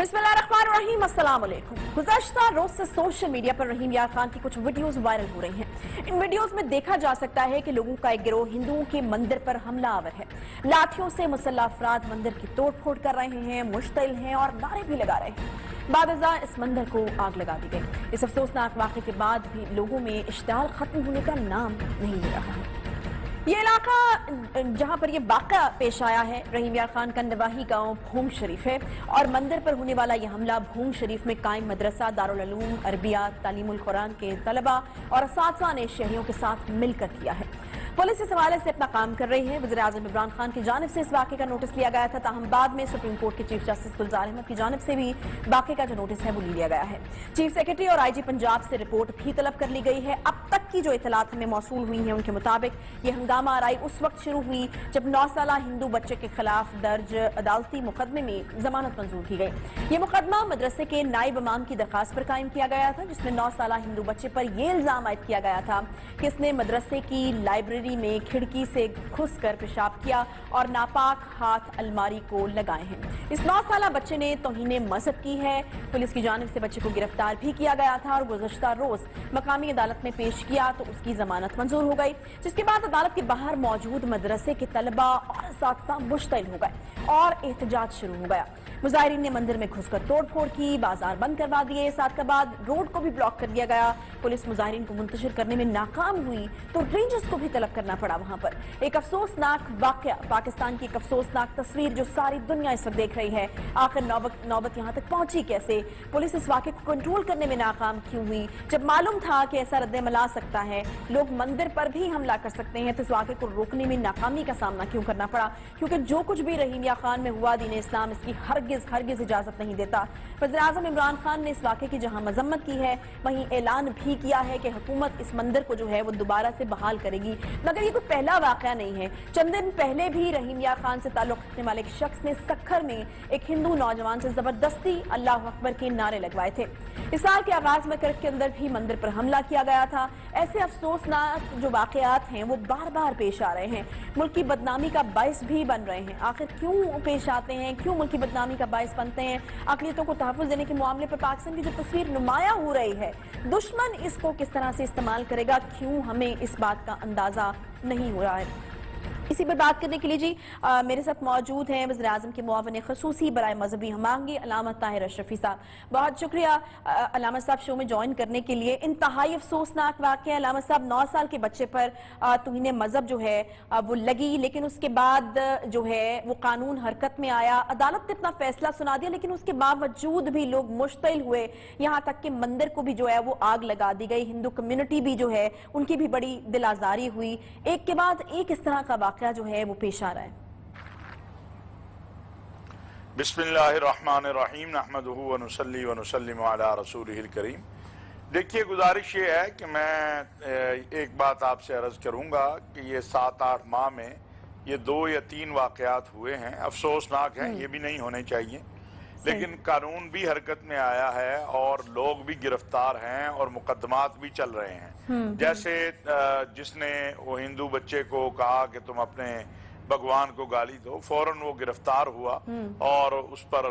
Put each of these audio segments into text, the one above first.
बिस्मिल्लाहिर्रहमानिर्रहीम, अस्सलाम वालेकुम। गुज़श्ता रोज से सोशल मीडिया पर रहीम यार खान की कुछ वीडियोस वायरल हो रही हैं। इन वीडियोस में देखा जा सकता है कि लोगों का एक गिरोह हिंदुओं के मंदिर पर हमला आवर है। लाठियों से मुसल्लह अफराद मंदिर की तोड़ फोड़ कर रहे हैं, मुश्तिल हैं और नारे भी लगा रहे हैं। बादजा इस मंदिर को आग लगा दी गई। इस अफसोसनाक वाक़े के बाद भी लोगों में इश्तियाल खत्म होने का नाम नहीं ले रहा है। ये इलाका जहां पर ये वाक़या पेश आया है, रहीम यार खान का नवाही गांव भूंग शरीफ है और मंदिर पर होने वाला यह हमला भूंग शरीफ में कायम मदरसा दारुल उलूम अरबिया तालीमुल कुरान के तलबा और असातिज़ा ने शहरियों के साथ मिलकर किया है। पुलिस इस हवाले से अपना काम कर रही है। वज़ीर-ए-आज़म इमरान खान की जानिब से इस वाक़े का नोटिस लिया गया था, ताहम बाद में सुप्रीम कोर्ट के चीफ जस्टिस गुलजार अहमद की जानिब से भी वाक़े का जो नोटिस है वो ले लिया गया है। चीफ सेक्रेटरी और IG पंजाब से रिपोर्ट भी तलब कर ली गई है। अब तक की जो इतलात हमें मौसूल हुई है उनके मुताबिक ये हंगामा आराई उस वक्त शुरू हुई जब 9 साला हिंदू बच्चे के खिलाफ दर्ज अदालती मुकदमे में जमानत मंजूर की गई। ये मुकदमा मदरसे के नायब इमाम की दरखास्त पर कायम किया गया था, जिसमें 9 साला हिंदू बच्चे पर यह इल्जाम आयद किया गया था कि इसने मदरसे की लाइब्रेरी में खिड़की से घुसकर पेशाब किया और नापाक हाथ अलमारी को लगाए हैं। इस 9 साला बच्चे ने तौहीने मजहब की है। पुलिस की जानिब से बच्चे को गिरफ्तार भी किया गया था और गुज़श्ता रोज मकामी अदालत में पेश किया तो उसकी जमानत मंजूर हो गई, जिसके बाद अदालत के बाहर मौजूद मदरसे के तलबा और असातिज़ा मुश्तिल हो गए और एहतजाज शुरू हो गया। मुजाहिरीन ने मंदिर में घुसकर तोड़ फोड़ की, बाजार बंद करवा दिए, साथ के बाद रोड को भी ब्लॉक कर दिया गया। पुलिस मुजाहिरीन को मुंतशिर करने में नाकाम हुई तो रेंजर्स को भी तलब करना पड़ा। वहां पर एक अफसोसनाक वाकया, पाकिस्तान की एक अफसोसनाक तस्वीर जो सारी दुनिया इस वक्त देख रही है। आखिर नौबत यहाँ तक पहुंची कैसे? पुलिस इस वाकये को कंट्रोल करने में नाकाम क्यों हुई? जब मालूम था कि ऐसा रद्द-ए-अमल आ सकता है, लोग मंदिर पर भी हमला कर सकते हैं, तो इस वाकये को रोकने में नाकामी का सामना क्यों करना पड़ा? क्योंकि जो कुछ भी रहीम यार खान में हुआ, दीन इस्लाम इसकी हरगिज इजाजत नहीं देता। वज़ीर-ए-आज़म इमरान खान ने इस वाक़े की जहां मजम्मत की है, वहीं ऐलान भी किया है कि हुकूमत इस मंदिर को जो है वो दोबारा से बहाल करेगी। मगर ये कोई पहला वाक़या नहीं है। चंद दिन पहले भी रहीम यार खान से ताल्लुक़ रखने वाले एक शख्स ने सक्खर में एक हिंदू नौजवान से जबरदस्ती अल्लाह अकबर के नारे लगवाए थे। इस साल के आगाज में करक के अंदर भी मंदिर पर हमला किया गया था। ऐसे अफसोसनाक जो वाक़यात हैं वो बार बार पेश आ रहे हैं, मुल्क की बदनामी का बायस भी बन रहे हैं। आखिर क्यों पेश आते हैं, क्यों मुल्क की बदनामी का बायस बनते हैं? अक़लियतों को तहफ़्फ़ुज़ देने के मामले पर पाकिस्तान की जो तस्वीर नुमाया हो रही है, दुश्मन इसको किस तरह से इस्तेमाल करेगा, क्यों हमें इस बात का अंदाजा नहीं हो रहा है? इसी पर बात करने के लिए जी मेरे साथ मौजूद हैं वज़ीर-ए-आज़म के मुआविन ख़ुसूसी बराए मज़हबी हमांगी अल्लामा ताहिर अशरफी साहब। बहुत शुक्रिया अल्लामा साहब शो में ज्वाइन करने के लिए। इंतहाई अफसोसनाक वाक़या अल्लामा साहब, 9 साल के बच्चे पर तौहीन मज़हब जो है वो लगी, लेकिन उसके बाद जो है वो कानून हरकत में आया, अदालत ने अपना फैसला सुना दिया, लेकिन उसके बावजूद भी लोग मुश्तिल हुए। यहाँ तक कि मंदिर को भी जो है वो आग लगा दी गई। हिंदू कम्युनिटी भी जो है उनकी भी बड़ी दिल आज़ारी हुई। एक के बाद एक इस तरह का वाक़या जो है वो पेश आ रहा है। बिस्मिल्लाहिर्रहमानिर्रहीम नहमदुहु व नुसल्ली व नुसल्लिमु अला रसूलिहिल करीम। देखिए, गुजारिश ये है कि मैं एक बात आपसे अर्ज करूंगा कि ये 7-8 माह में ये 2 या 3 वाक़यात हुए हैं, अफसोसनाक हैं, ये भी नहीं होने चाहिए, लेकिन कानून भी हरकत में आया है और लोग भी गिरफ्तार हैं और मुकदमात भी चल रहे हैं। जैसे जिसने वो हिंदू बच्चे को कहा कि तुम अपने भगवान को गाली दो, फौरन वो गिरफ्तार हुआ और उस पर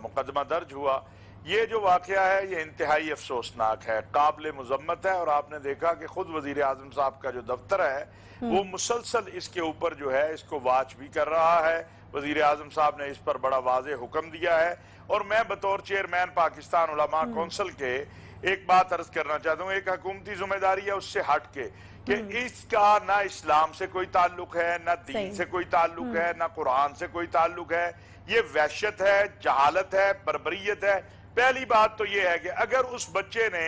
मुकदमा दर्ज हुआ। ये जो वाकया है ये इंतहाई अफसोसनाक है, काबिल मुजम्मत है। और आपने देखा कि खुद वजीर आजम साहब का जो दफ्तर है वो मुसलसल इसके ऊपर जो है इसको वाच भी कर रहा है। वजीर आजम साहब ने इस पर बड़ा वाज़े हुक्म दिया है और मैं बतौर चेयरमैन पाकिस्तान उलमा कौंसिल के एक बात अर्ज करना चाहता हूँ, एक हुकूमती जिम्मेदारी है उससे हट के कि इसका ना इस्लाम से कोई ताल्लुक है, ना दीन से कोई ताल्लुक है, ना कुरान से कोई ताल्लुक है। ये वहशत है, जहालत है, बर्बरियत है। पहली बात तो ये है कि अगर उस बच्चे ने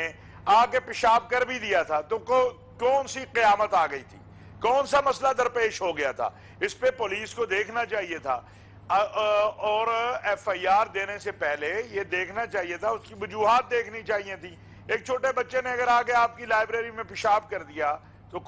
आगे पेशाब कर भी दिया था तो कौन सी क़यामत आ गई थी, कौन सा मसला दरपेश हो गया था? इस पे पुलिस को देखना चाहिए था और FIR देने से पहले ये देखना चाहिए था, उसकी वजूहात देखनी चाहिए थी। एक छोटे बच्चे ने अगर आगे आपकी लाइब्रेरी में पेशाब कर दिया तो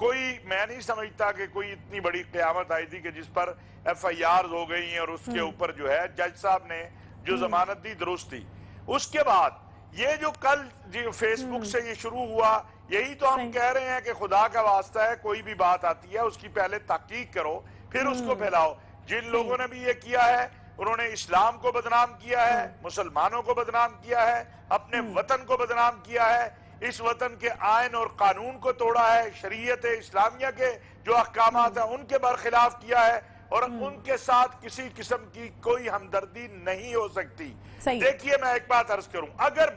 मैं नहीं समझता कि कोई इतनी बड़ी क़यामत आई थी कि जिस पर FIR हो गई और उसके ऊपर जो है जज साहब ने जो जमानत दी दुरुस्त थी। उसके बाद ये जो कल जो फेसबुक से ये शुरू हुआ, यही तो हम कह रहे हैं कि खुदा का वास्ता है, कोई भी बात आती है उसकी पहले तहकीक करो फिर उसको फैलाओ। जिन लोगों ने भी ये किया है انہوں نے اسلام کو بدنام کیا ہے، مسلمانوں کو بدنام کیا ہے، اپنے وطن کو بدنام کیا ہے، اس وطن کے آئین اور قانون کو توڑا ہے، شریعت اسلامیہ کے جو احکامات ہیں ان کے برخلاف کیا ہے، اور ان کے ساتھ کسی قسم کی کوئی ہمدردی نہیں ہو سکتی۔ صحیح۔ دیکھیے میں ایک بات عرض کروں، اگر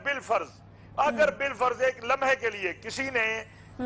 بالفرض ایک لمحے کے لیے کسی نے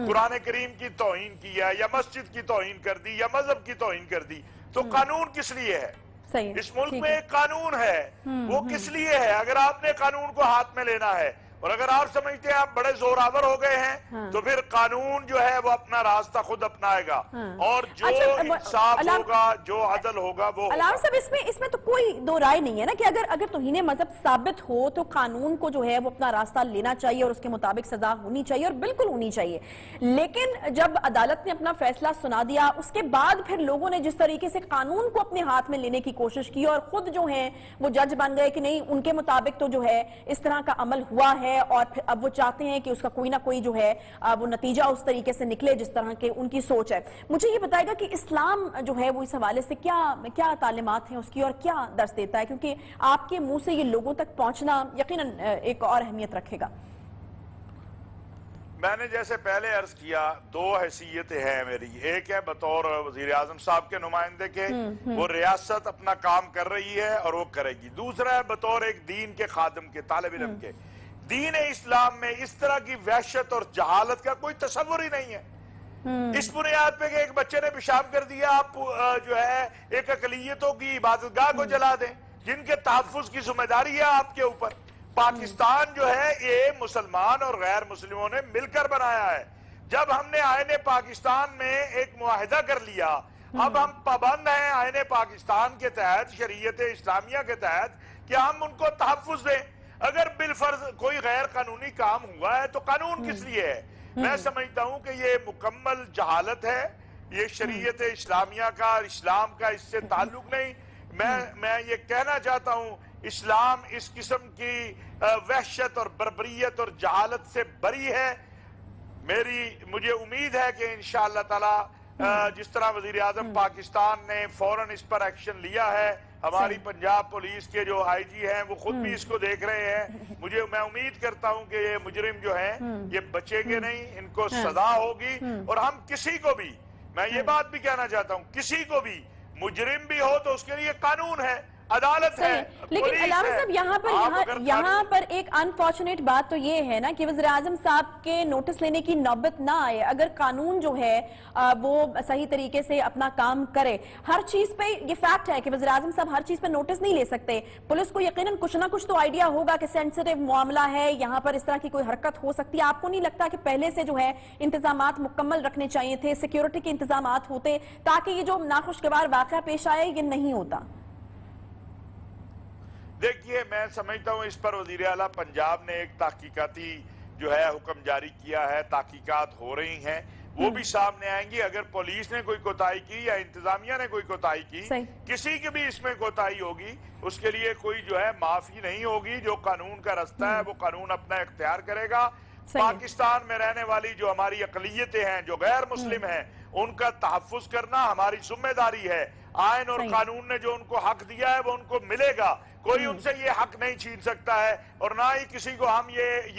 قرآن کریم کی توہین کی ہے یا مسجد کی توہین کر دی یا مذہب کی توہین کر دی تو قانون کس لیے ہے؟ صحیح، اس ملک ٹھیک میں ہے۔ ایک قانون ہے، وہ کس لیے ہے؟ اگر آپ نے قانون کو ہاتھ میں لینا ہے اور اگر آپ سمجھتے ہیں آپ بڑے زور آور ہو گئے ہیں تو پھر قانون جو ہے وہ اپنا راستہ خود اپنائے گا، اور جو انصاف ہوگا، جو عدل ہوگا وہ ہوگا۔ علامہ صاحب اس میں تو کوئی دو رائے نہیں ہے نا کہ اگر توہین مذہب ثابت ہو تو قانون کو جو ہے وہ اپنا راستہ لینا چاہیے اور اس کے مطابق سزا ہونی چاہیے اور بالکل ہونی چاہیے، لیکن جب عدالت نے اپنا فیصلہ سنا دیا اس کے بعد پھر لوگوں نے جس طریقے سے قانون کو اپنے ہاتھ میں لینے کی کوشش کی اور خود جو ہیں وہ جج بن گئے کہ نہیں ان کے مطابق تو جو ہے اس طرح کا عمل ہوا ہے، اور پھر اب وہ چاہتے ہیں کہ اس کا کوئی نہ کوئی جو ہے وہ نتیجہ اس طریقے سے نکلے جس طرح کے ان کی سوچ ہے۔ مجھے یہ بتائے گا کہ اسلام جو ہے وہ اس حوالے سے کیا تعلیمات ہیں اس کی اور کیا درس دیتا ہے، کیونکہ آپ کے منہ سے یہ لوگوں تک پہنچنا یقیناً ایک اور اہمیت رکھے گا۔ میں نے جیسے پہلے عرض کیا دو حیثیتیں ہیں میری، ایک ہے بطور وزیر اعظم صاحب کے نمائندے کے، وہ ریاست اپنا کام کر رہی ہے اور وہ کرے گی، دوسرا ہے بطور ایک دین کے خادم کے، طالب علم کے۔ دین اسلام میں اس طرح کی وحشت اور جہالت کا کوئی تصور ہی نہیں ہے۔ اس بنیاد پہ کہ ایک بچے نے پیشاب کر دیا آپ جو ہے ایک اقلیتوں کی عبادت گاہ کو جلا دیں جن کے تحفظ کی ذمہ داری ہے آپ کے اوپر۔ پاکستان جو ہے یہ مسلمان اور غیر مسلموں نے مل کر بنایا ہے۔ جب ہم نے آئین پاکستان میں ایک معاہدہ کر لیا، اب ہم پابند ہیں آئین پاکستان کے تحت، شریعت اسلامیہ کے تحت کہ ہم ان کو تحفظ دیں۔ اگر بالفرض کوئی غیر قانونی کام ہوا ہے تو قانون کس لیے ہے؟ میں سمجھتا ہوں کہ یہ مکمل جہالت ہے، یہ شریعت اسلامیہ کا، اسلام کا اس سے تعلق نہیں۔ میں یہ کہنا چاہتا ہوں اسلام اس قسم کی وحشت اور بربریت اور جہالت سے بری ہے۔ مجھے امید ہے کہ انشاءاللہ تعالی جس طرح وزیر اعظم پاکستان نے فوراً اس پر ایکشن لیا ہے، ہماری پنجاب پولیس کے جو آئی جی ہیں وہ خود بھی اس کو دیکھ رہے ہیں، میں امید کرتا ہوں کہ یہ مجرم جو ہیں یہ بچیں گے نہیں، ان کو سزا ہوگی، اور ہم کسی کو بھی، میں یہ بات بھی کہنا چاہتا ہوں، کسی کو بھی مجرم بھی ہو تو اس کے لیے قانون ہے، عدالت ہے، لیکن علامہ صاحب یہاں پر ایک انفارچونیٹ بات تو یہ ہے نا کہ وزیر اعظم صاحب کے نوٹس لینے کی نوبت نہ آئے۔ اگر قانون جو ہے وہ صحیح طریقے سے اپنا کام کرے، ہر چیز پہ یہ فیکٹ ہے کہ وزیر اعظم صاحب ہر چیز پہ نوٹس نہیں لے سکتے، پولیس کو یقیناً کچھ نہ کچھ تو آئیڈیا ہوگا کہ سینسیٹیو معاملہ ہے، یہاں پر اس طرح کی کوئی حرکت ہو سکتی ہے۔ آپ کو نہیں لگتا کہ پہلے سے جو ہے انتظامات مکمل رکھنے چاہیے تھے، سیکیورٹی کے انتظامات ہوتے تاکہ یہ جو ناخوشگوار واقعہ پیش آئے یہ نہیں ہوتا؟ دیکھیے میں سمجھتا ہوں اس پر وزیر اعلیٰ پنجاب نے ایک تحقیقاتی جو ہے حکم جاری کیا ہے، تحقیقات ہو رہی ہیں، وہ بھی سامنے آئیں گی۔ اگر پولیس نے کوئی کوتاہی کی یا انتظامیہ نے کوئی کوتاہی کی، کسی کی بھی اس میں کوتاہی ہوگی، اس کے لیے کوئی جو ہے معافی نہیں ہوگی۔ جو قانون کا رستہ ہے وہ قانون اپنا اختیار کرے گا۔ پاکستان میں رہنے والی جو ہماری اقلیتیں ہیں، جو غیر مسلم ہیں، ان کا تحفظ کرنا ہماری ذمہ داری ہے۔ آئین اور قانون نے جو ان کو حق دیا ہے وہ ان کو ملے گا، کوئی ان سے یہ حق نہیں چھین سکتا ہے، اور نہ ہی کسی کو ہم یہ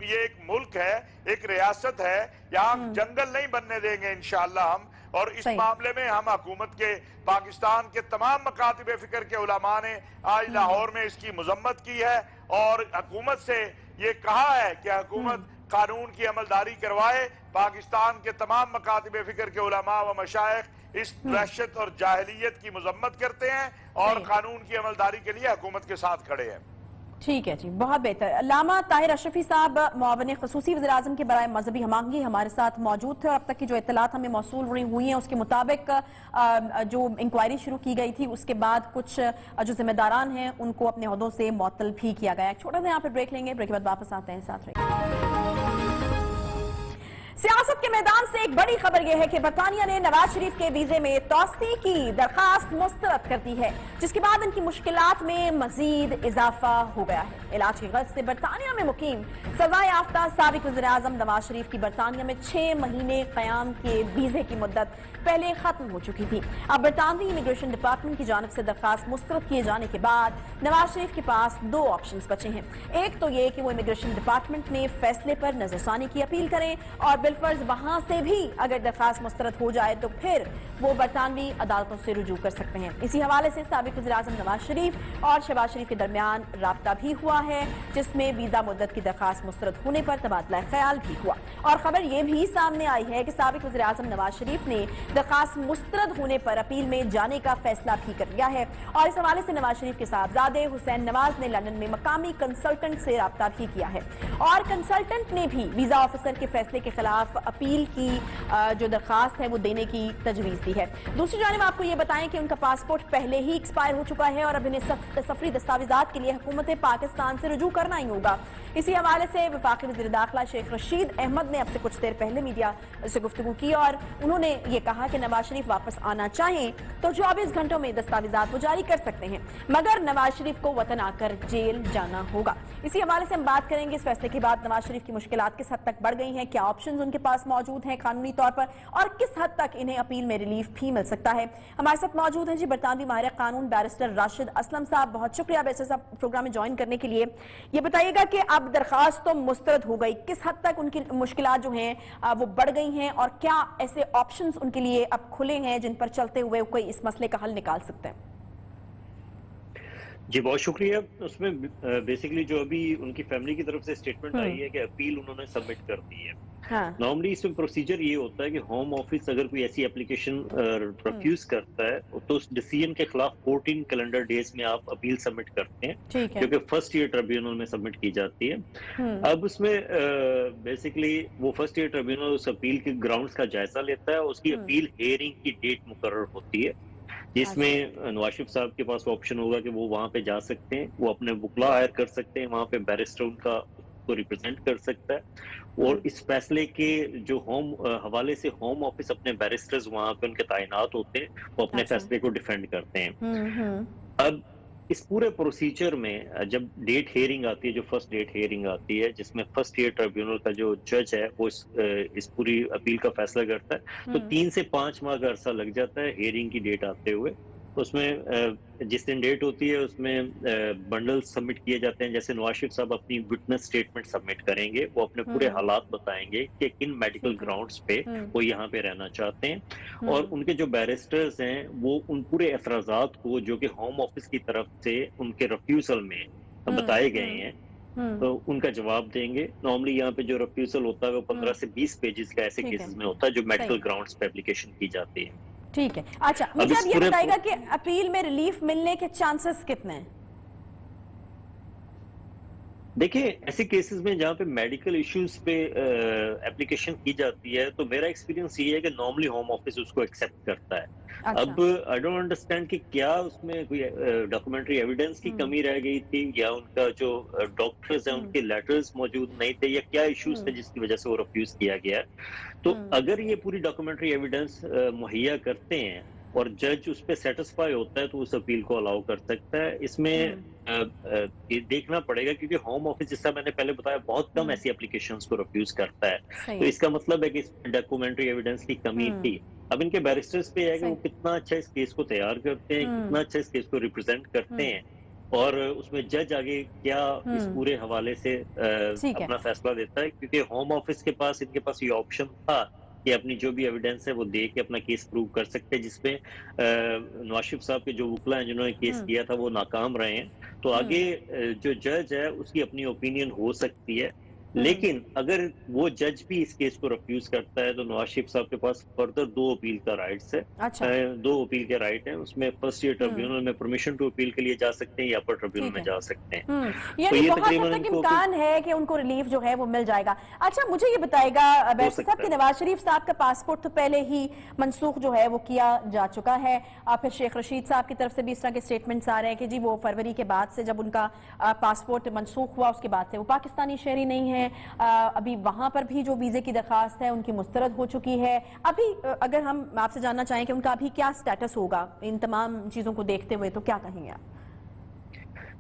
ایک ملک ہے، ایک ریاست ہے، یہاں ہم جنگل نہیں بننے دیں گے انشاءاللہ ہم۔ اور اس معاملے میں ہم حکومت کے، پاکستان کے تمام مکاتب فکر کے علماء نے آج لاہور میں اس کی مذمت کی ہے اور حکومت سے یہ کہا ہے کہ حکومت قانون کی عملداری کروائے۔ پاکستان کے تمام مکاتب فکر کے علماء و مشائخ اس وحشت اور جاہلیت کی مذمت کرتے ہیں اور قانون کی عملداری کے لیے حکومت کے ساتھ کھڑے ہیں۔ ٹھیک ہے جی، بہت بہتر۔ علامہ طاہر اشرفی صاحب، معاون خصوصی وزیر اعظم کے برائے مذہبی ہمانگی، ہمارے ساتھ موجود تھے، اور اب تک کی جو اطلاعات ہمیں موصول ہوئی ہیں اس کے مطابق جو انکوائری شروع کی گئی تھی اس کے بعد کچھ جو ذمہ داران ہیں ان کو اپنے عہدوں سے معطل بھی کیا گیا۔ ایک چھوٹا سا یہاں پہ بریک لیں گے، بریک کے بعد واپس آتے ہیں، ساتھ رہیے۔ سیاست सियासत के मैदान से एक बड़ी खबर यह है कि बरतानिया ने नवाज शरीफ के वीजे में तौसी की दरखास्त मुस्तरद कर दी है, जिसके बाद इनकी मुश्किलात में मजीद इजाफा हो गया है। इलाज की गर्ज से बरतानिया में मुकीम सजा याफ्ता साबिक वज़ीर-ए-आज़म नवाज शरीफ की बरतानिया में 6 महीने क़याम के वीजे की मुद्दत पहले खत्म हो चुकी थी। अब बरतानवी इमिग्रेशन डिपार्टमेंट की जानिब से दरखास्त मुस्तरद किए जाने के बाद नवाज शरीफ के पास 2 ऑप्शंस बचे हैं। एक तो ये कि वो इमिग्रेशन डिपार्टमेंट में फैसले पर नजरसानी की अपील करें और बिलफर्ज वहां से भी अगर दरखास्त मुस्तरद हो जाए तो फिर वो बरतानवी अदालतों से रुजू कर सकते हैं। इसी हवाले से साबिक वज़ीर-ए-आज़म नवाज शरीफ और शहबाज शरीफ के दरमियान राब्ता भी हुआ है, जिसमें वीजा मुद्दत की दरखास्त मुस्तरद होने पर तबादला ख्याल भी हुआ। और खबर यह भी सामने आई है कि साबिक वज़ीर-ए-आज़म नवाज शरीफ ने दरखास्त मुस्तरद होने पर अपील में जाने का फैसला भी कर लिया है। और इस हवाले से नवाज शरीफ के साहबजादे हुसैन नवाज ने लंदन में मकामी कंसल्टेंट से राब्ता भी किया है और कंसल्टेंट ने भी वीजा ऑफिसर के फैसले के खिलाफ अपील की जो दरखास्त है वो देने की तजवीज दी है। दूसरी जानिब आपको ये बताएं कि उनका पासपोर्ट पहले ही एक्सपायर हो चुका है और अब इन्हें सफरी दस्तावेजात के लिए हुकूमत पाकिस्तान से रुजू करना ही होगा। इसी हवाले से वफाकी वज़ीर दाखिला शेख रशीद अहमद ने अब से कुछ देर पहले मीडिया से गुफ्तगू की और उन्होंने ये कहा कि नवाज शरीफ वापस आना चाहें तो 24 घंटों में दस्तावेजात वो जारी कर सकते हैं, मगर नवाज शरीफ को वतन आकर जेल जाना होगा। इसी हवाले से हम बात करेंगे इस फैसले के बाद नवाज शरीफ की मुश्किलात किस हद तक बढ़ गई हैं, क्या ऑप्शंस उनके पास मौजूद हैं कानूनी तौर पर और किस हद तक इन्हें अपील में रिलीफ भी मिल सकता है। हमारे साथ मौजूद हैं जी बरतानवी माहिर कानून बैरिस्टर राशिद असलम साहब। बहुत शुक्रिया बैरिस्टर साहब प्रोग्राम में ज्वाइन करने के लिए। ये बताइएगा कि अब दरखास्त तो मुस्तरद हो गई, किस हद तक उनकी मुश्किलात जो हैं वो बढ़ गई हैं और क्या ऐसे ऑप्शंस उनके लिए अब खुले हैं जिन पर चलते हुए कोई इस मसले का हल निकाल सकते हैं? जी बहुत शुक्रिया। उसमें बेसिकली जो अभी उनकी फैमिली की तरफ से स्टेटमेंट आई है कि अपील उन्होंने सबमिट कर दी है। नॉर्मली इसमें प्रोसीजर ये होता है कि होम ऑफिस अगर कोई ऐसी एप्लीकेशन रिफ्यूज करता है तो उस डिसीजन के खिलाफ 14 कैलेंडर डेज में आप अपील सबमिट करते हैं, क्योंकि फर्स्ट ईयर ट्रिब्यूनल में सबमिट की जाती है। अब उसमें बेसिकली वो फर्स्ट ईयर ट्रिब्यूनल उस अपील के ग्राउंड्स का जायजा लेता है, उसकी अपील हियरिंग की डेट मुकर्रर होती है, जिसमें नवाज शरीफ साहब के पास ऑप्शन होगा कि वो वहां पे जा सकते हैं, वो अपने वुकला हायर कर सकते हैं, वहां पे बैरिस्टर उनका को रिप्रेजेंट कर सकता है और इस फैसले के जो हवाले से होम ऑफिस अपने बैरिस्टर्स वहां पे उनके तैनात होते हैं, वो अपने फैसले को डिफेंड करते हैं। अब इस पूरे प्रोसीजर में जब डेट हियरिंग आती है, जो फर्स्ट डेट हियरिंग आती है जिसमें फर्स्ट ईयर ट्रिब्यूनल का जो जज है वो इस पूरी अपील का फैसला करता है, तो 3 से 5 माह का अरसा लग जाता है हियरिंग की डेट आते हुए। उसमें जिस दिन डेट होती है उसमें बंडल सबमिट किए जाते हैं, जैसे नवाज शरीफ साहब अपनी विटनेस स्टेटमेंट सबमिट करेंगे, वो अपने पूरे हालात बताएंगे कि किन मेडिकल ग्राउंड्स पे वो यहाँ पे रहना चाहते हैं और उनके जो बैरिस्टर्स हैं वो उन पूरे एतराजात को जो कि होम ऑफिस की तरफ से उनके रिफ्यूजल में बताए गए हैं तो उनका जवाब देंगे। नॉर्मली यहाँ पे जो रिफ्यूजल होता है वो 15 से 20 पेजेस का ऐसे केसेस में होता है जो मेडिकल ग्राउंड्स पे एप्लीकेशन की जाती है। ठीक है, अच्छा मुझे अब ये बताएगा कि अपील में रिलीफ मिलने के चांसेस कितने हैं? देखिए ऐसे केसेस में जहाँ पे मेडिकल इश्यूज पे एप्लीकेशन की जाती है तो मेरा एक्सपीरियंस ये है कि नॉर्मली होम ऑफिस उसको एक्सेप्ट करता है। अच्छा। अब आई डोंट अंडरस्टैंड कि क्या उसमें कोई डॉक्यूमेंटरी एविडेंस की कमी रह गई थी या उनका जो डॉक्टर्स हैं उनके लेटर्स मौजूद नहीं थे या क्या इश्यूज थे जिसकी वजह से वो रिफ्यूज किया गया। तो अगर ये पूरी डॉक्यूमेंट्री एविडेंस मुहैया करते हैं और जज उस पर सेटिस्फाई होता है तो उस अपील को अलाउ कर सकता है। इसमें ये देखना पड़ेगा क्योंकि होम ऑफिस जैसा मैंने पहले बताया बहुत कम ऐसी एप्लीकेशंस को रिफ्यूज करता है, तो इसका मतलब है कि डॉक्यूमेंट्री एविडेंस की कमी थी। अब इनके बैरिस्टर्स पे है कि वो कितना अच्छा इस केस को तैयार करते हैं, कितना अच्छा इस केस को रिप्रेजेंट करते हैं और उसमें जज आगे क्या इस पूरे हवाले से अपना फैसला देता है, क्योंकि होम ऑफिस के पास इनके पास ये ऑप्शन था कि अपनी जो भी एविडेंस है वो दे के अपना केस प्रूव कर सकते हैं, जिसमें नवाज शरीफ साहब के जो वकील हैं जिन्होंने केस किया था वो नाकाम रहे हैं। तो आगे जो जज है उसकी अपनी ओपिनियन हो सकती है, लेकिन अगर वो जज भी इस केस को रिफ्यूज करता है तो नवाज शरीफ साहब के पास फर्दर 2 अपील का राइट्स है। अच्छा। 2 अपील के राइट हैं, उसमें फर्स्ट ईयर ट्रिब्यूनल में परमिशन टू अपील के लिए जा सकते हैं या अपर ट्रिब्यूनल में जा सकते हैं। यानी तो बहुत हद तक इम्कान है कि उनको रिलीफ जो है वो मिल जाएगा। अच्छा मुझे ये बताएगा बैरिस्टर साहब कि नवाज शरीफ साहब का पासपोर्ट तो पहले ही मनसूख जो है वो किया जा चुका है, फिर शेख रशीद साहब की तरफ से भी इस तरह के स्टेटमेंट्स आ रहे हैं कि जी वो फरवरी के बाद से जब उनका पासपोर्ट मनसूख हुआ उसके बाद से वो पाकिस्तानी शहरी नहीं है हैं, अभी वहां पर भी जो वीजे की दरखास्त है उनकी मुस्तरद हो चुकी है। अभी अगर हम आपसे जानना चाहें कि उनका अभी क्या स्टेटस होगा इन तमाम चीजों को देखते हुए, तो क्या कहेंगे आप?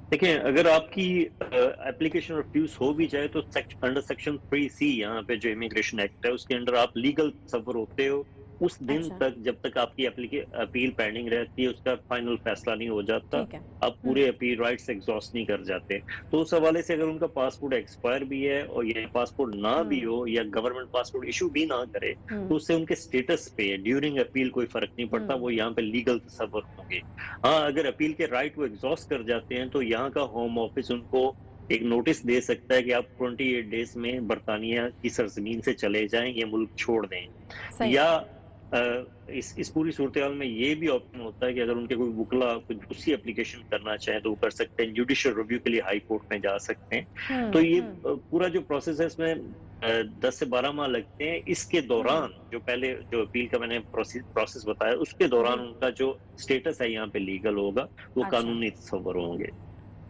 देखिए, अगर आपकी एप्लीकेशन रिफ्यूज हो भी जाए तो अंडर सेक्शन 3C यहाँ पे जो इमिग्रेशन एक्ट है उसके अंडर आप लीगल तस्वर होते हो उस दिन अच्छा। तक, जब तक आपकी अपील पेंडिंग रहती है, उसका फाइनल फैसला नहीं हो जाता, ठीक है। आप पूरे अपील राइट्स एग्जॉस्ट नहीं कर जाते। तो उस हवाले से अगर उनका पासपोर्ट एक्सपायर भी है और ये पासपोर्ट ना भी हो या गवर्नमेंट पासपोर्ट इशू भी ना करे तो उससे उनके स्टेटस पे ड्यूरिंग अपील कोई फर्क नहीं पड़ता, वो यहाँ पे लीगल तस्वर होंगे। हाँ, अगर अपील के राइट वो एग्जॉस्ट कर जाते हैं तो यहाँ का होम ऑफिस उनको एक नोटिस दे सकता है कि आप 28 डेज में बरतानिया की सरजमीन से चले जाएं, ये मुल्क छोड़ दें। सही। या इस पूरी सूरत हाल में ये भी ऑप्शन होता है कि अगर उनके कोई वुकला कुछ दूसरी एप्लीकेशन करना चाहें तो वो कर सकते हैं, जुडिशियल रिव्यू के लिए हाई कोर्ट में जा सकते हैं। तो ये पूरा जो प्रोसेस है इसमें 10 से 12 माह लगते हैं। इसके दौरान जो पहले जो अपील का मैंने प्रोसेस बताया उसके दौरान उनका जो स्टेटस है यहाँ पे लीगल होगा, वो अच्छा। कानूनी तस्वर होंगे।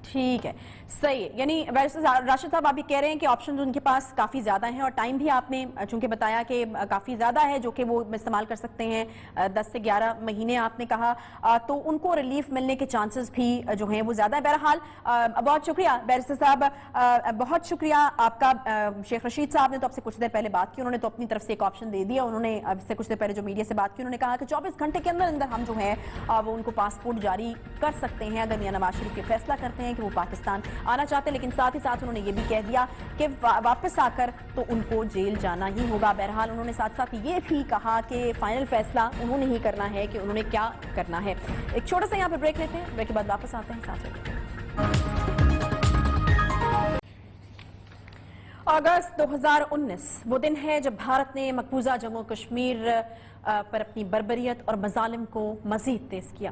ठीक है, सही है। यानी वैसे राशिद साहब आप भी कह रहे हैं कि ऑप्शन उनके पास काफ़ी ज़्यादा हैं और टाइम भी आपने चूंकि बताया कि काफ़ी ज़्यादा है जो कि वो इस्तेमाल कर सकते हैं, 10 से 11 महीने आपने कहा, तो उनको रिलीफ मिलने के चांसेस भी जो हैं वो ज़्यादा है। बहरहाल बहुत शुक्रिया बैरिस्टर साहब, बहुत शुक्रिया आपका। शेख रशीद साहब ने तो आपसे कुछ देर पहले बात की, उन्होंने तो अपनी तरफ से एक ऑप्शन दे दिया। उन्होंने आपसे कुछ देर पहले जो मीडिया से बात की उन्होंने कहा कि 24 घंटे के अंदर अंदर हम जो है वो उनको पासपोर्ट जारी कर सकते हैं अगर मियां नवाज शरीफ ये फैसला करते हैं कि वो पाकिस्तान आना चाहते हैं। लेकिन साथ ही साथ उन्होंने ये भी कह दिया कि वापस आकर तो उनको जेल जाना ही होगा। बहरहाल उन्होंने साथ साथ ये भी कहा कि फाइनल फैसला उन्होंने ही करना है कि उन्होंने क्या करना है। एक छोटा सा यहाँ पे ब्रेक लेते हैं, ब्रेक के बाद वापस आते हैं साथ में। अगस्त 2019 वो दिन है जब भारत ने मकबूजा जम्मू कश्मीर पर अपनी बर्बरियत और मजालिम को मजीद तेज किया।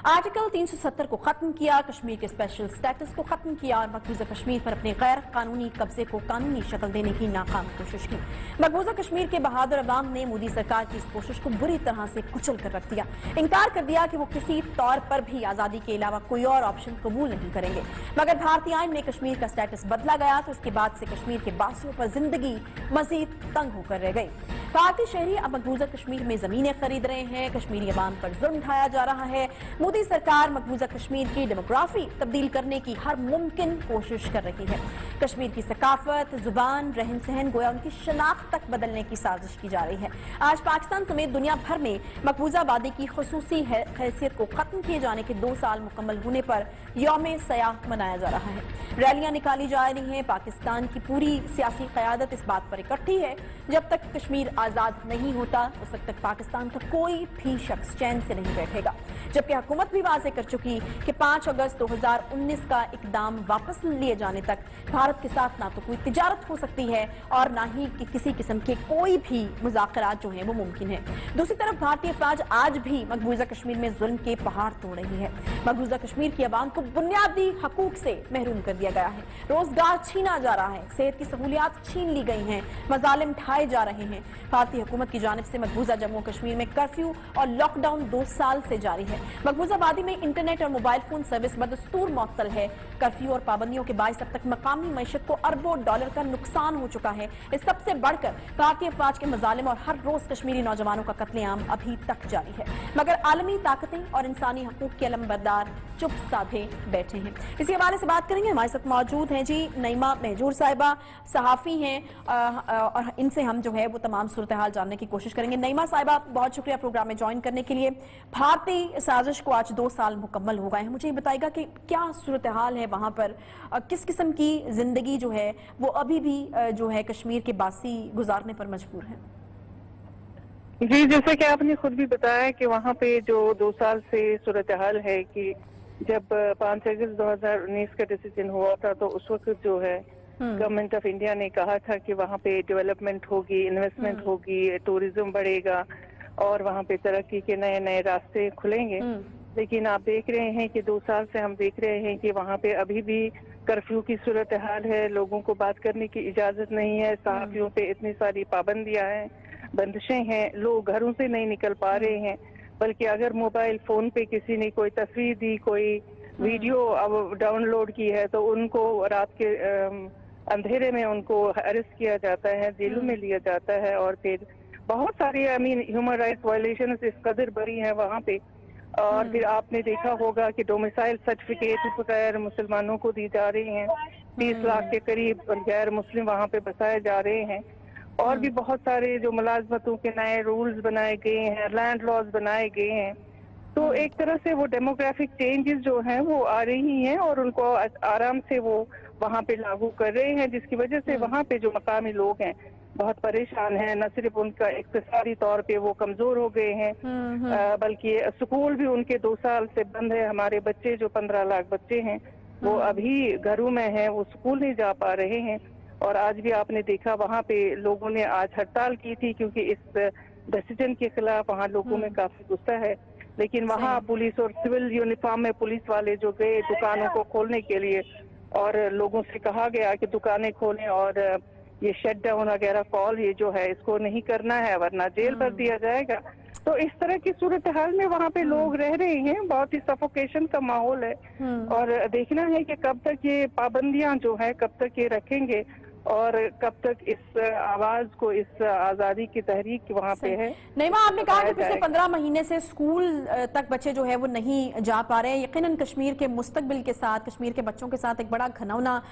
आर्टिकल 370 को खत्म किया, कश्मीर के स्पेशल स्टेटस को खत्म किया और मकबूजा कश्मीर पर अपने गैर कानूनी कब्जे को कानूनी शक्ल देने की नाकाम कोशिश की। मकबूजा कश्मीर के बहादुर अवाम ने मोदी सरकार की इस कोशिश को बुरी तरह से कुचल कर रख दिया। इनकार कर दिया कि वो किसी तौर पर भी आजादी के अलावा कोई और ऑप्शन कबूल नहीं करेंगे। मगर भारतीय आईन में कश्मीर का स्टेटस बदला गया तो इसके बाद से कश्मीर के बासियों पर जिंदगी मजीद तंग होकर रह गई। भारतीय शहरी अब मकबूजा कश्मीर में जमीनें खरीद रहे हैं, कश्मीरी अवाम पर जुल्म ढाया जा रहा है। मोदी सरकार मकबूजा कश्मीर की डेमोग्राफी तब्दील करने की हर मुमकिन कोशिश कर रही है। कश्मीर की सकाफत, जुबान, रहन सहन, गोया उनकी शनाख्त तक बदलने की साजिश की जा रही है। आज पाकिस्तान समेत दुनिया भर में मकबूजा आबादी की खुसूसी हैसियत को खत्म किए जाने के 2 साल मुकम्मल होने पर यौम सयाह मनाया जा रहा है। रैलियां निकाली जा रही हैं। पाकिस्तान की पूरी सियासी क़यादत इस बात पर इकट्ठी है जब तक कश्मीर आज़ाद नहीं होता उस वक्त तक पाकिस्तान का कोई भी शख्स चैन से नहीं बैठेगा। जबकि हुकूमत भी वाज़ेह कर चुकी कि 5 अगस्त 2019 का इकदाम वापस लिए जाने तक भारत के साथ ना तो कोई तिजारत हो सकती है और ना ही किसी किस्म के कोई भी मुज़ाकरात जो हैं वो मुमकिन है। दूसरी तरफ भारतीय फौज आज भी मकबूजा कश्मीर में जुल्म के पहाड़ तोड़ रही है। मकबूजा कश्मीर की आवाम को बुनियादी हकूक से महरूम कर दिया गया है, रोजगार छीना जा रहा है, सेहत की सहूलियात छीन ली गई हैं, मजालिम ढाए जा रहे हैं। भारतीय हुकूमत की जानिब से मकबूजा जम्मू कश्मीर में कर्फ्यू और लॉकडाउन 2 साल से जारी है। मकबूजा वादी में इंटरनेट और मोबाइल फोन सर्विस बदस्तूर मुअत्तल है। कर्फ्यू और पाबंदियों के बायस अब तक मकामी मईशत को अरबों डॉलर का नुकसान हो चुका है। इस सबसे बढ़कर भारतीय फौज के मजालिम और हर रोज कश्मीरी नौजवानों का कत्लेआम अभी तक जारी है। मगर आलमी ताकतें और इंसानी हकूक के अलमबरदार चुप साधे बैठे हैं। इसी हवाले से बात करेंगे, हमारे साथ मौजूद हैं जी नईमा महजूर साहिबा, सहाफ़ी हैं और इनसे हम जो है वो तमाम सूरत हाल जानने की कोशिश करेंगे। नईमा साहिबा, बहुत शुक्रिया प्रोग्राम में ज्वाइन करने के लिए। भारतीय साजिश को आज 2 साल मुकम्मल हो गए हैं, मुझे ये बताइएगा कि क्या सूरत हाल है वहाँ पर, किस किस्म की जिंदगी जो है वो अभी भी जो है कश्मीर के बासी गुजारने पर मजबूर है? जी, जैसे कि आपने खुद भी बताया कि वहाँ पे जो 2 साल से सूरत हाल है कि जब 5 अगस्त 2019 का डिसीजन हुआ था तो उस वक्त जो है गवर्नमेंट ऑफ इंडिया ने कहा था कि वहाँ पे डेवलपमेंट होगी, इन्वेस्टमेंट होगी, टूरिज्म बढ़ेगा और वहाँ पे तरक्की के नए नए रास्ते खुलेंगे। लेकिन आप देख रहे हैं कि 2 साल से हम देख रहे हैं कि वहाँ पे अभी भी कर्फ्यू की सूरत हाल है, लोगों को बात करने की इजाजत नहीं है, सहाफियों पे इतनी सारी पाबंदियां हैं, बंदिशें हैं, लोग घरों से नहीं निकल पा रहे हैं। बल्कि अगर मोबाइल फोन पे किसी ने कोई तस्वीर दी, कोई वीडियो अब डाउनलोड की है तो उनको रात के अंधेरे में उनको अरेस्ट किया जाता है, जेलों में लिया जाता है, और फिर बहुत सारी ह्यूमन राइट्स वायलेशंस इस कदर बड़ी हैं वहाँ पे। और फिर आपने देखा होगा कि डोमिसाइल सर्टिफिकेट गैर मुसलमानों को दी जा रही हैं, 30 लाख के करीब गैर मुस्लिम वहाँ पे बसाए जा रहे हैं। और भी बहुत सारे जो मुलाजमतों के नए रूल्स बनाए गए हैं, लैंड लॉज बनाए गए हैं। तो एक तरह से वो डेमोग्राफिक चेंजेस जो हैं वो आ रही हैं और उनको आराम से वो वहाँ पे लागू कर रहे हैं, जिसकी वजह से वहाँ पे जो मकामी लोग हैं बहुत परेशान हैं। न सिर्फ उनका इक्तिसादी तौर पे वो कमजोर हो गए हैं, बल्कि स्कूल भी उनके 2 साल से बंद है। हमारे बच्चे जो 15 लाख बच्चे हैं वो अभी घरों में हैं, वो स्कूल नहीं जा पा रहे हैं। और आज भी आपने देखा वहाँ पे लोगों ने आज हड़ताल की थी, क्योंकि इस डिसीजन के खिलाफ वहाँ लोगों में काफी गुस्सा है। लेकिन वहाँ पुलिस और सिविल यूनिफॉर्म में पुलिस वाले जो गए दुकानों को खोलने के लिए, और लोगों से कहा गया कि दुकानें खोलें और ये शट डाउन वगैरह कॉल ये जो है इसको नहीं करना है, वरना जेल भर दिया जाएगा। तो इस तरह की सूरत हाल में वहाँ पे लोग रह रहे हैं, बहुत ही सफोकेशन का माहौल है। और देखना है कि कब तक ये पाबंदियां जो है कब तक ये रखेंगे और कब तक इस आवाज को, इस आजादी की तहरीक वहाँ पे है। नईमा, आपने कहा कि पिछले 15 महीने से स्कूल तक बच्चे जो है वो नहीं जा पा रहे हैं। यकीनन कश्मीर के मुस्तकबिल के साथ, कश्मीर के बच्चों के साथ एक बड़ा घिनौना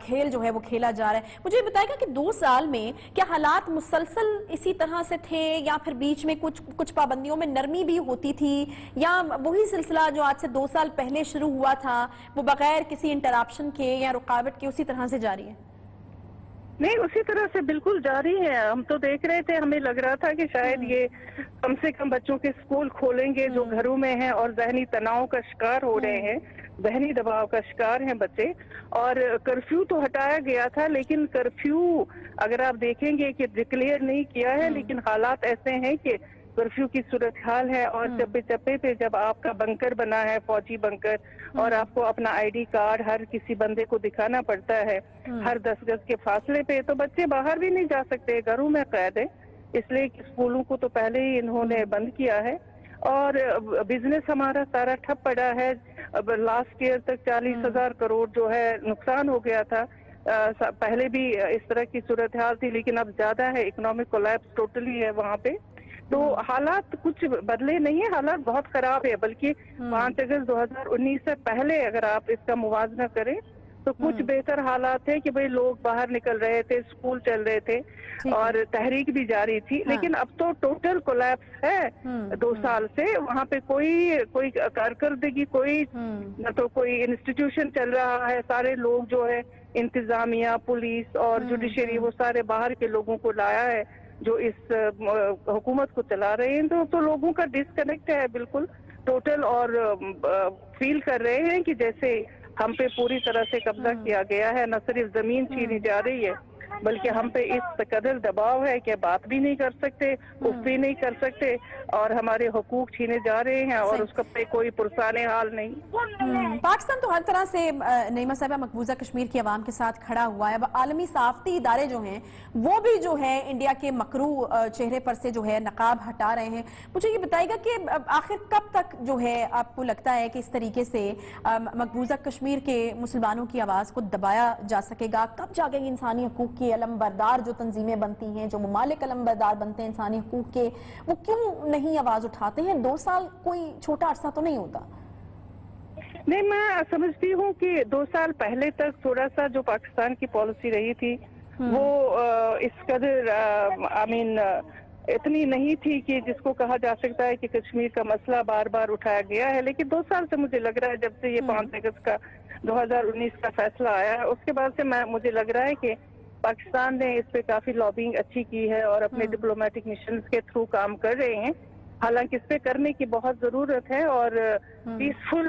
खेल जो है वो खेला जा रहा है। मुझे बताएगा कि 2 साल में क्या हालात मुसलसल इसी तरह से थे, या फिर बीच में कुछ पाबंदियों में नरमी भी होती थी, या वही सिलसिला जो आज से 2 साल पहले शुरू हुआ था वो बगैर किसी इंटरप्शन के या रुकावट के उसी तरह से जारी है? नहीं, उसी तरह से बिल्कुल जारी है। हम तो देख रहे थे, हमें लग रहा था कि शायद ये कम से कम बच्चों के स्कूल खोलेंगे जो घरों में हैं और जहनी तनाव का शिकार हो रहे हैं, जहनी दबाव का शिकार हैं बच्चे। और कर्फ्यू तो हटाया गया था, लेकिन कर्फ्यू अगर आप देखेंगे कि डिक्लेयर नहीं किया है, लेकिन हालात ऐसे हैं कि कर्फ्यू की सूरत हाल है। और चप्पे चप्पे पे जब आपका बंकर बना है, फौजी बंकर, और आपको अपना आईडी कार्ड हर किसी बंदे को दिखाना पड़ता है हर 10 गज के फासले पे, तो बच्चे बाहर भी नहीं जा सकते, घरों में कैद है। इसलिए स्कूलों को तो पहले ही इन्होंने बंद किया है। और बिजनेस हमारा सारा ठप पड़ा है। अब लास्ट ईयर तक 40,000 करोड़ जो है नुकसान हो गया था। पहले भी इस तरह की सूरत हाल थी, लेकिन अब ज्यादा है, इकोनॉमिक कोलैप्स टोटली है वहाँ पे। तो हालात कुछ बदले नहीं है, हालात बहुत खराब है। बल्कि 5 अगस्त 2019 से पहले अगर आप इसका मुवाजना करें तो कुछ बेहतर हालात है कि भाई लोग बाहर निकल रहे थे, स्कूल चल रहे थे और तहरीक भी जारी थी। लेकिन अब तो टोटल कोलैप्स है 2 साल से। वहाँ पे कोई कारकर्दगी, कोई न तो कोई इंस्टीट्यूशन चल रहा है। सारे लोग जो है, इंतजामिया, पुलिस और जुडिशरी, वो सारे बाहर के लोगों को लाया है जो इस हुकूमत को चला रहे हैं। तो लोगों का डिस्कनेक्ट है बिल्कुल टोटल, और फील कर रहे हैं कि जैसे हम पे पूरी तरह से कब्जा किया गया है। न सिर्फ जमीन छीनी जा रही है, बल्कि हम पे इस कदर दबाव है कि बात भी नहीं कर सकते, उफ भी नहीं कर सकते, और हमारे हुकूक छीने जा रहे हैं और उसका पे कोई पुरसाने हाल नहीं। पाकिस्तान तो हर तरह से नईमा साहिबा मकबूजा कश्मीर की आवाम के साथ खड़ा हुआ है। अब आलमी साफ्ती इदारे जो हैं वो भी जो है इंडिया के मकरू चेहरे पर से जो है नकाब हटा रहे हैं। मुझे ये बताइएगा कि आखिर कब तक जो है आपको लगता है कि इस तरीके से मकबूजा कश्मीर के मुसलमानों की आवाज़ को दबाया जा सकेगा? कब जाके इंसानी हकूक की अलमबरदार जो तंजीमें बनती हैं, जो ममालिक अलमबरदार बनते हैं इंसानी हकूक के, वो क्यों नहीं आवाज़ उठाते हैं? 2 साल कोई छोटा अरसा तो नहीं होता। नहीं, मैं समझती हूँ कि 2 साल पहले तक थोड़ा सा जो पाकिस्तान की पॉलिसी रही थी वो इस कदर इतनी नहीं थी कि जिसको कहा जा सकता है कि कश्मीर का मसला बार बार उठाया गया है। लेकिन 2 साल से मुझे लग रहा है, जब से ये 5 अगस्त का 2019 का फैसला आया है, उसके बाद से मुझे लग रहा है कि पाकिस्तान ने इस पे काफी लॉबिंग अच्छी की है और अपने डिप्लोमेटिक मिशन के थ्रू काम कर रहे हैं। हालांकि इस पे करने की बहुत जरूरत है और पीसफुल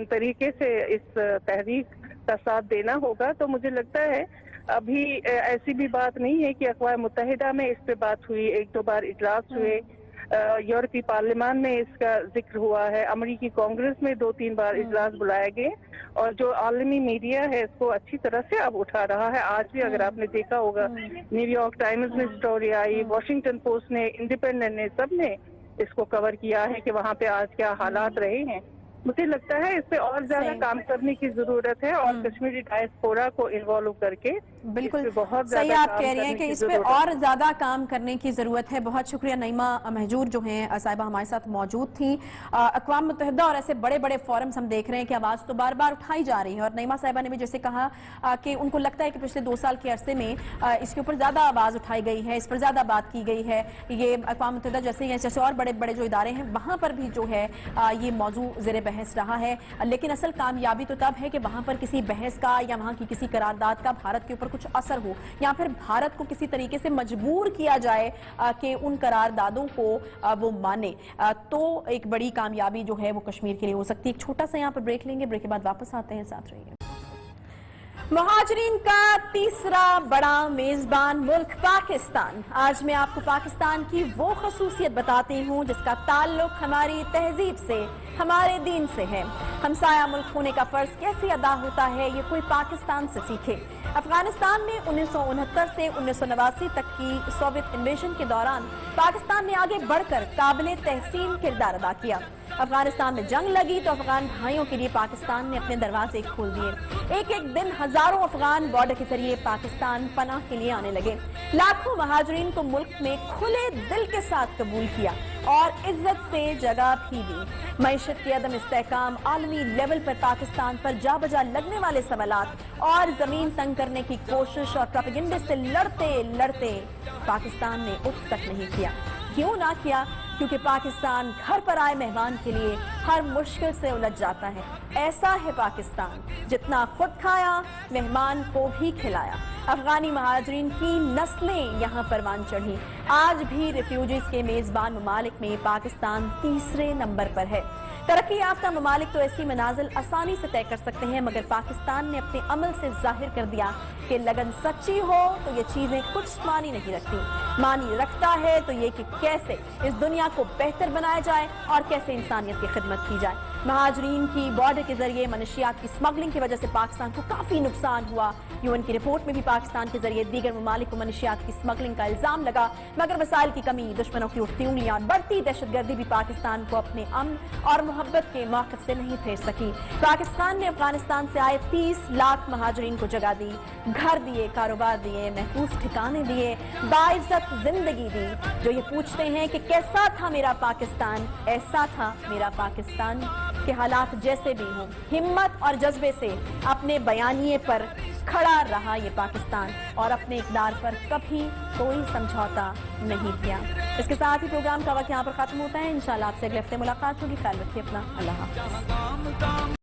तरीके से इस तहरीक का साथ देना होगा। तो मुझे लगता है अभी ऐसी भी बात नहीं है कि अक़वाम मुत्तहिदा में इस पे बात हुई, 1-2 बार इजलास हुए, यूरोपीय पार्लियामान में इसका जिक्र हुआ है, अमरीकी कांग्रेस में 2-3 बार इजलास बुलाए गए, और जो आलमी मीडिया है इसको अच्छी तरह से अब उठा रहा है। आज भी अगर आपने देखा होगा, न्यूयॉर्क टाइम्स में स्टोरी आई, वॉशिंगटन पोस्ट ने, इंडिपेंडेंट ने, सब ने इसको कवर किया है कि वहाँ पे आज क्या हालात रहे हैं। मुझे लगता है इस पे और ज्यादा सही। काम करने की जरूरत है और कश्मीरी डायस्पोरा को इन्वॉल्व करके बिल्कुल इस पे बहुत सही ज्यादा आप काम कह रही हैं करने कि की इस पे जरूरत है। और ज्यादा काम करने की जरूरत है। बहुत शुक्रिया। नईमा महजूर जो हैं साहिबा हमारे साथ मौजूद थी। अक़वाम मुत्तहिदा और ऐसे बड़े बड़े फोरम्स हम देख रहे हैं कि आवाज़ तो बार बार उठाई जा रही है और नईमा साहिबा ने भी जैसे कहा कि उनको लगता है कि पिछले 2 साल के अरसे में इसके ऊपर ज़्यादा आवाज़ उठाई गई है, इस पर ज़्यादा बात की गई है। ये अक़वाम मुत्तहिदा जैसे और बड़े बड़े जो इदारे हैं वहाँ पर भी जो है ये मौजू ज़ेर बहस रहा है। लेकिन असल कामयाबी तो तब है कि वहाँ पर किसी बहस का या वहाँ की किसी करारदाद का भारत के ऊपर कुछ असर हो या फिर भारत को किसी तरीके से मजबूर किया जाए कि उन करारदादों को वो माने। तो एक बड़ी कामयाबी जो है वो कश्मीर के लिए हो सकती है। एक छोटा सा यहाँ पर ब्रेक लेंगे, ब्रेक के बाद वापस आते हैं, साथ रहिए। मुहाजिरीन का तीसरा बड़ा मेजबान मुल्क पाकिस्तान। आज मैं आपको पाकिस्तान की वो खसूसियत बताती हूँ जिसका ताल्लुक हमारी तहजीब से, हमारे दीन से है। हमसाया मुल्क होने का फर्ज कैसे अदा होता है ये कोई पाकिस्तान से सीखे। अफगानिस्तान में 1969 से 1989 तक की सोवियत इन्वेजन के दौरान पाकिस्तान ने आगे बढ़कर काबिल तहसीन किरदार अदा किया। अफगानिस्तान में जंग लगी तो अफगान भाइयों के लिए पाकिस्तान ने अपने दरवाजे खोल दिए। एक एक दिन हजारों अफगान बॉर्डर के जरिए पाकिस्तान पनाह के लिए आने लगे। लाखों महाजरीन को मुल्क में खुले दिल के साथ कबूल किया और इज्जत से जगह भी दी। मईशत के अदम इस्तेहकाम, आलमी लेवल पर पाकिस्तान पर जा बजा लगने वाले सवालात और जमीन तंग करने की कोशिश और प्रोपेगेंडे से लड़ते लड़ते पाकिस्तान ने उफ तक नहीं किया। क्यों ना किया? क्योंकि पाकिस्तान घर पर आए मेहमान के लिए हर मुश्किल से उलझ जाता है। ऐसा है पाकिस्तान, जितना खुद खाया मेहमान को भी खिलाया। अफगानी महाजरीन की नस्लें यहाँ परवान चढ़ी। आज भी रिफ्यूजीज के मेजबान ममालिक में पाकिस्तान तीसरे नंबर पर है। तरक्की याफ्ता ममालिक तो ऐसी मनाजिल आसानी से तय कर सकते हैं, मगर पाकिस्तान ने अपने अमल से जाहिर कर दिया कि लगन सच्ची हो तो ये चीजें कुछ मानी नहीं रखती। मानी रखता है तो ये कि कैसे इस दुनिया को बेहतर बनाया जाए और कैसे इंसानियत की खिदमत की जाए। महाजरीन की बॉर्डर के जरिए मनशियात की स्मगलिंग की वजह से पाकिस्तान को काफी नुकसान हुआ। यूएन की रिपोर्ट में भी पाकिस्तान के जरिए दीगर ममालिक को मनशियात की स्मगलिंग का इल्जाम लगा, मगर वसाइल की कमी, दुश्मनों की उठती उंगलियां और बढ़ती दहशतगर्दी भी पाकिस्तान को अपने अमन और मोहब्बत के मौक़िफ़ से नहीं फेर सकी। पाकिस्तान ने अफगानिस्तान से आए 30 लाख महाजरीन को जगह दी, घर दिए, कारोबार दिए, महफूज ठिकाने दिए, बाइज्जत जिंदगी दी। जो ये पूछते हैं कि कैसा था मेरा पाकिस्तान, ऐसा था मेरा पाकिस्तान के हालात जैसे भी हों, हिम्मत और जज्बे से अपने बयानिए पर खड़ा रहा ये पाकिस्तान और अपने इक़दार पर कभी कोई समझौता नहीं किया। इसके साथ ही प्रोग्राम का वक्त यहाँ पर खत्म होता है। इंशाल्लाह आपसे अगले हफ्ते मुलाकात होगी। ख्याल रखिए अपना। अल्लाह हाफ़िज़।